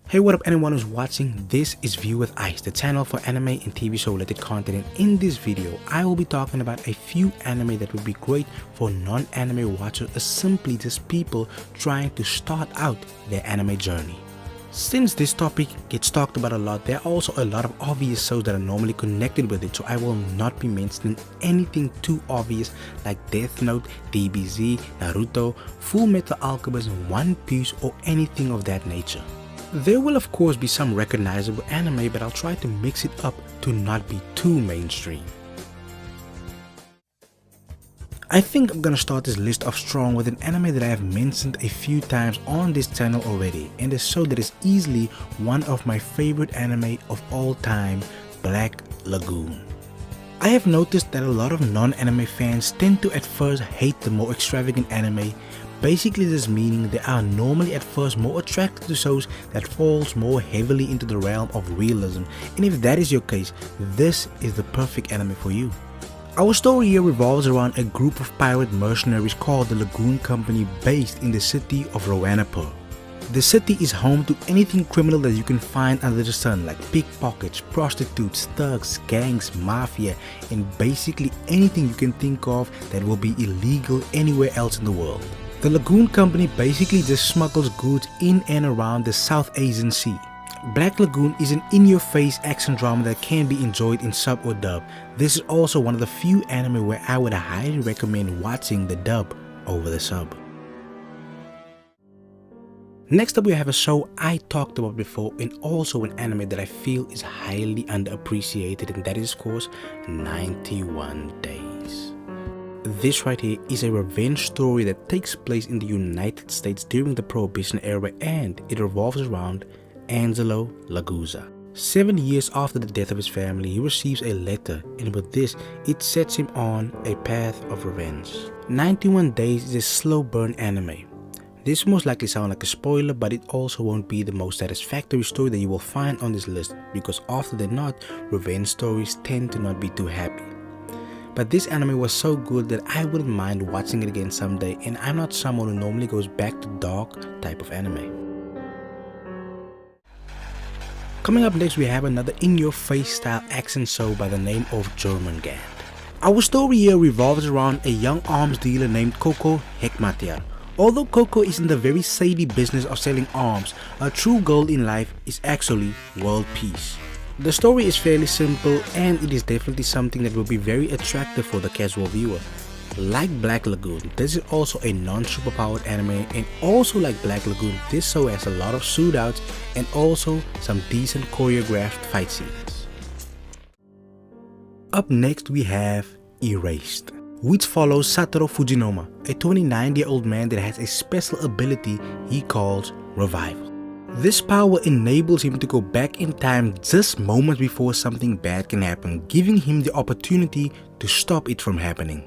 Hey, what up anyone who's watching? This is View with Ice, the channel for anime and TV show related content, and in this video I will be talking about a few anime that would be great for non-anime watchers or simply just people trying to start out their anime journey. Since this topic gets talked about a lot, there are also a lot of obvious shows that are normally connected with it, so I will not be mentioning anything too obvious like Death Note, DBZ, Naruto, Full Metal Alchemist, One Piece or anything of that nature. There will of course be some recognizable anime, but I'll try to mix it up to not be too mainstream. I think I'm gonna start this list off strong with an anime that I have mentioned a few times on this channel already, and a show that is easily one of my favorite anime of all time, Black Lagoon. I have noticed that a lot of non-anime fans tend to at first hate the more extravagant anime, basically this meaning they are normally at first more attracted to shows that falls more heavily into the realm of realism, and if that is your case, this is the perfect anime for you. Our story here revolves around a group of pirate mercenaries called the Lagoon Company based in the city of Rowanapur. The city is home to anything criminal that you can find under the sun, like pickpockets, prostitutes, thugs, gangs, mafia, and basically anything you can think of that will be illegal anywhere else in the world. The Lagoon Company basically just smuggles goods in and around the South Asian Sea. Black Lagoon is an in-your-face action drama that can be enjoyed in sub or dub. This is also one of the few anime where I would highly recommend watching the dub over the sub. Next up we have a show I talked about before, and also an anime that I feel is highly underappreciated, and that is of course 91 Days. This right here is a revenge story that takes place in the United States during the Prohibition era, and it revolves around Angelo Lagusa. 7 years after the death of his family, he receives a letter, and with this, it sets him on a path of revenge. 91 Days is a slow burn anime. This most likely sounds like a spoiler, but it also won't be the most satisfactory story that you will find on this list, because often than not, revenge stories tend to not be too happy. But this anime was so good that I wouldn't mind watching it again someday, and I'm not someone who normally goes back to dark type of anime. Coming up next we have another in-your-face style action show by the name of Jormungand. Our story here revolves around a young arms dealer named Coco Hekmatyar. Although Coco is in the very shady business of selling arms, her true goal in life is actually world peace. The story is fairly simple, and it is definitely something that will be very attractive for the casual viewer. Like Black Lagoon, this is also a non-superpowered anime, and also like Black Lagoon, this show has a lot of shootouts and also some decent choreographed fight scenes. Up next we have Erased, which follows Satoru Fujinoma, a 29-year-old man that has a special ability he calls Revival. This power enables him to go back in time just moments before something bad can happen, giving him the opportunity to stop it from happening.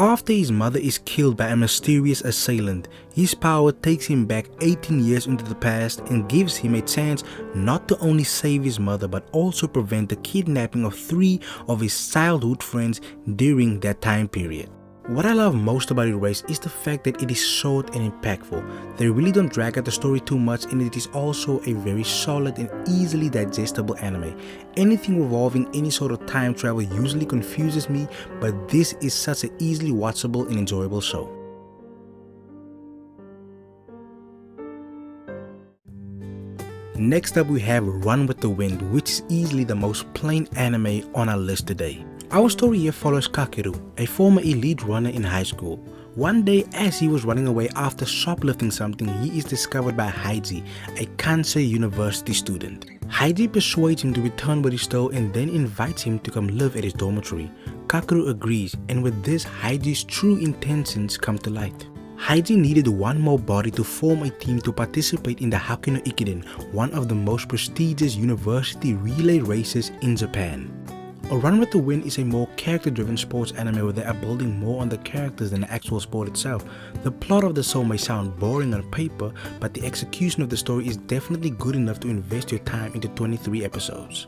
After his mother is killed by a mysterious assailant, his power takes him back 18 years into the past and gives him a chance not to only save his mother but also prevent the kidnapping of 3 of his childhood friends during that time period. What I love most about Erased is the fact that it is short and impactful. They really don't drag out the story too much, and it is also a very solid and easily digestible anime. Anything revolving any sort of time travel usually confuses me, but this is such an easily watchable and enjoyable show. Next up we have Run with the Wind, which is easily the most plain anime on our list today. Our story here follows Kakeru, a former elite runner in high school. One day as he was running away after shoplifting something, he is discovered by Haiji, a Kansai University student. Haiji persuades him to return what he stole and then invites him to come live at his dormitory. Kakeru agrees, and with this Haiji's true intentions come to light. Haiji needed one more body to form a team to participate in the Haki no Ikiden, one of the most prestigious university relay races in Japan. A Run with the Wind is a more character-driven sports anime where they are building more on the characters than the actual sport itself. The plot of the show may sound boring on paper, but the execution of the story is definitely good enough to invest your time into 23 episodes.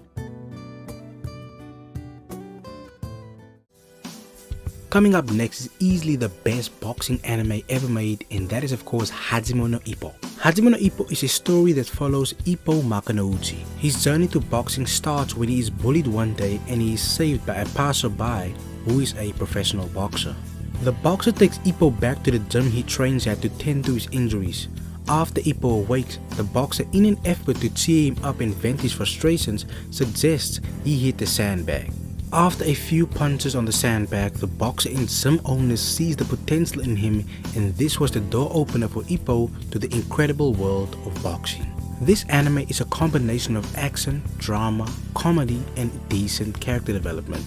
Coming up next is easily the best boxing anime ever made, and that is of course Hajime no Ippo. Hajime no Ippo is a story that follows Ippo Makanouchi. His journey to boxing starts when he is bullied one day and he is saved by a passerby who is a professional boxer. The boxer takes Ippo back to the gym he trains at to tend to his injuries. After Ippo awakes, the boxer, in an effort to cheer him up and vent his frustrations, suggests he hit the sandbag. After a few punches on the sandbag, the boxer and gym owners sees the potential in him, and this was the door opener for Ippo to the incredible world of boxing. This anime is a combination of action, drama, comedy, and decent character development.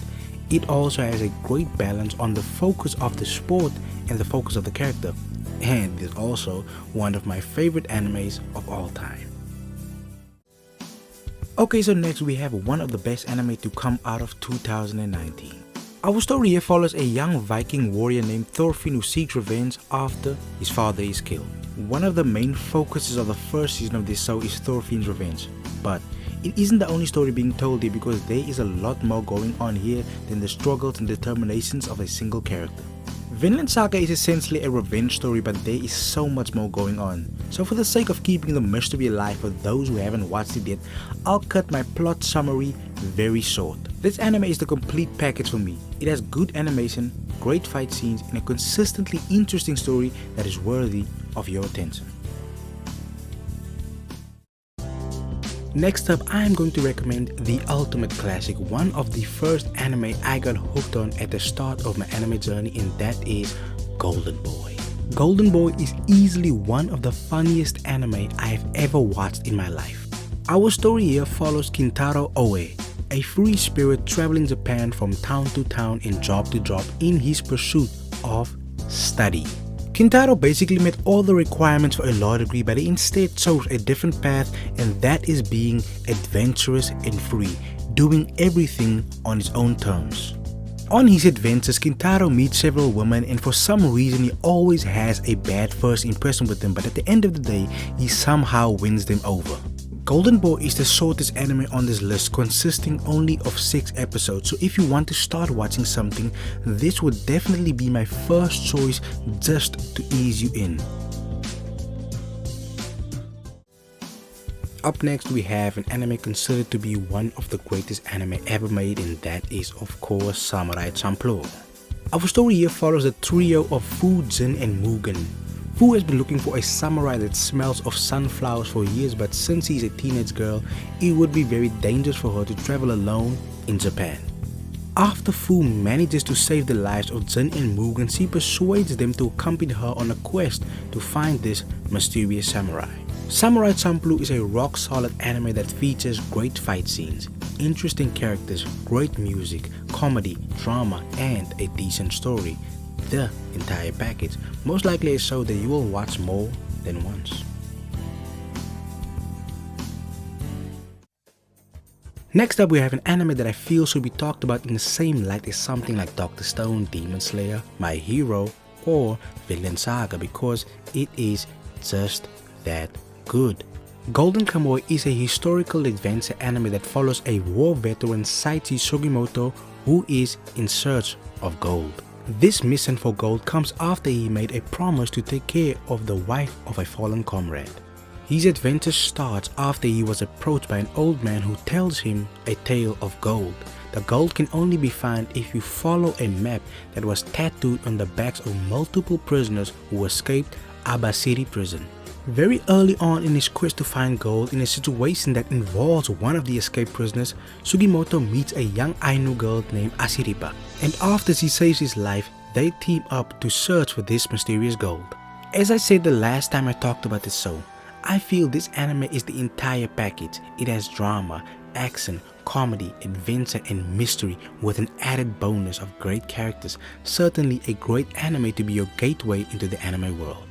It also has a great balance on the focus of the sport and the focus of the character, and is also one of my favorite animes of all time. Okay, so next we have one of the best anime to come out of 2019. Our story here follows a young Viking warrior named Thorfinn who seeks revenge after his father is killed. One of the main focuses of the first season of this show is Thorfinn's revenge, but it isn't the only story being told here because there is a lot more going on here than the struggles and determinations of a single character. Vinland Saga is essentially a revenge story, but there is so much more going on. So for the sake of keeping the mystery alive for those who haven't watched it yet, I'll cut my plot summary very short. This anime is the complete package for me. It has good animation, great fight scenes, and a consistently interesting story that is worthy of your attention. Next up, I am going to recommend the ultimate classic, one of the first anime I got hooked on at the start of my anime journey, and that is Golden Boy. Golden Boy is easily one of the funniest anime I have ever watched in my life. Our story here follows Kintaro Oe, a free spirit traveling Japan from town to town and job to job in his pursuit of study. Kintaro basically met all the requirements for a law degree, but he instead chose a different path, and that is being adventurous and free, doing everything on his own terms. On his adventures, Kintaro meets several women, and for some reason he always has a bad first impression with them, but at the end of the day he somehow wins them over. Golden Boy is the shortest anime on this list, consisting only of 6 episodes, so if you want to start watching something, this would definitely be my first choice just to ease you in. Up next we have an anime considered to be one of the greatest anime ever made, and that is of course Samurai Champloo. Our story here follows the trio of Fu, Jin and Mugen. Fu has been looking for a samurai that smells of sunflowers for years, but since she's a teenage girl, it would be very dangerous for her to travel alone in Japan. After Fu manages to save the lives of Jin and Mugen, she persuades them to accompany her on a quest to find this mysterious samurai. Samurai Champloo is a rock-solid anime that features great fight scenes, interesting characters, great music, comedy, drama, and a decent story. The entire package, most likely a show that you will watch more than once. Next up we have an anime that I feel should be talked about in the same light as something like Dr. Stone, Demon Slayer, My Hero, or Vinland Saga, because it is just that good. Golden Camoy is a historical adventure anime that follows a war veteran Saichi Sugimoto who is in search of gold. This mission for gold comes after he made a promise to take care of the wife of a fallen comrade. His adventure starts after he was approached by an old man who tells him a tale of gold. The gold can only be found if you follow a map that was tattooed on the backs of multiple prisoners who escaped Abashiri prison. Very early on in his quest to find gold, in a situation that involves one of the escaped prisoners, Sugimoto meets a young Ainu girl named Ashiripa, and after she saves his life, they team up to search for this mysterious gold. As I said the last time I talked about this show, I feel this anime is the entire package. It has drama, action, comedy, adventure and mystery with an added bonus of great characters. Certainly a great anime to be your gateway into the anime world.